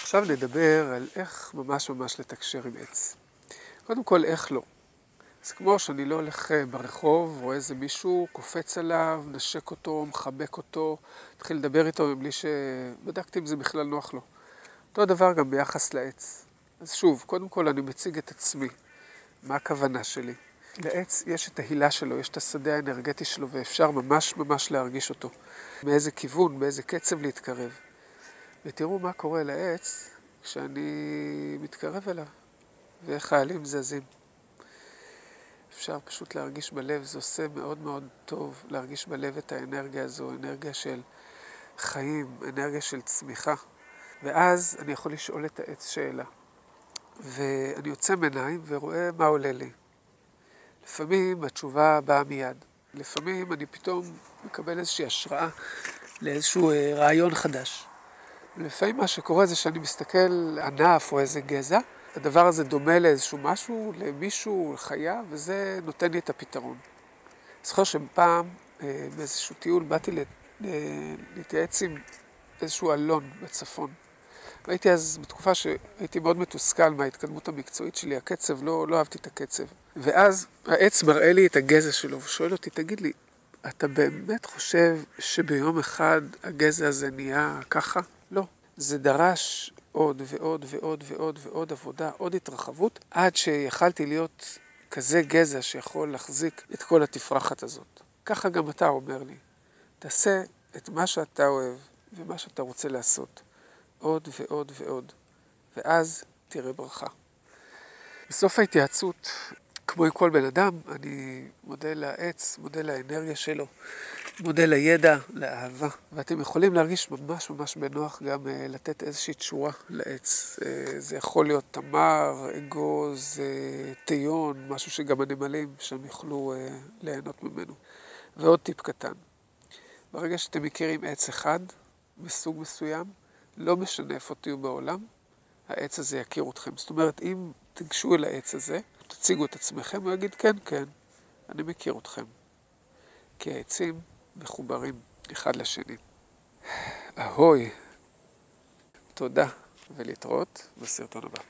עכשיו נדבר על איך ממש לתקשר עם עץ. קודם כל, איך לא. זה כמו שאני לא הולך ברחוב, רואה איזה מישהו, קופץ עליו, נשק אותו, מחבק אותו, מתחיל לדבר איתו מבלי שבדקתי אם זה בכלל נוח לו. אותו הדבר גם ביחס לעץ. אז שוב, קודם כל אני מציג את עצמי. מה הכוונה שלי? לעץ יש את ההילה שלו, יש את השדה האנרגטי שלו, ואפשר ממש להרגיש אותו. מאיזה כיוון, באיזה קצב להתקרב. ותראו מה קורה לעץ כשאני מתקרב אליו, ואיך העלים זזים. אפשר פשוט להרגיש בלב, זה עושה מאוד טוב להרגיש בלב את האנרגיה הזו, אנרגיה של חיים, אנרגיה של צמיחה. ואז אני יכול לשאול את העץ שאלה. ואני יוצא מעיניים ורואה מה עולה לי. לפעמים התשובה באה מיד. לפעמים אני פתאום מקבל איזושהי השראה לאיזשהו רעיון חדש. לפעמים מה שקורה זה שאני מסתכל ענף או איזה גזע, הדבר הזה דומה לאיזשהו משהו, למישהו, לחיה, וזה נותן לי את הפתרון. זוכר שפעם באיזשהו טיול באתי להתייעץ עם איזשהו אלון בצפון. והייתי אז בתקופה שהייתי מאוד מתוסכל מההתקדמות המקצועית שלי, הקצב, לא אהבתי את הקצב. ואז העץ מראה לי את הגזע שלו ושואל אותי, תגיד לי, אתה באמת חושב שביום אחד הגזע הזה נהיה ככה? לא. זה דרש עוד ועוד עבודה, עוד התרחבות, עד שיכלתי להיות כזה גזע שיכול להחזיק את כל התפרחת הזאת. ככה גם אתה אומר לי, תעשה את מה שאתה אוהב ומה שאתה רוצה לעשות. עוד ועוד, ואז תראה ברכה. בסוף ההתייעצות, כמו עם כל בן אדם, אני מודה לעץ, מודה לאנרגיה שלו, מודה לידע, לאהבה. ואתם יכולים להרגיש ממש בנוח גם לתת איזושהי תשורה לעץ. זה יכול להיות תמר, אגוז, טיון, משהו שגם הנמלים שם יוכלו ליהנות ממנו. ועוד טיפ קטן. ברגע שאתם מכירים עץ אחד, מסוג מסוים, לא משנה איפה תהיו בעולם, העץ הזה יכיר אתכם. זאת אומרת, אם תיגשו אל העץ הזה, תציגו את עצמכם, הוא יגיד, כן, אני מכיר אתכם. כי העצים מחוברים אחד לשני. אהוי, תודה ולהתראות בסרטון הבא.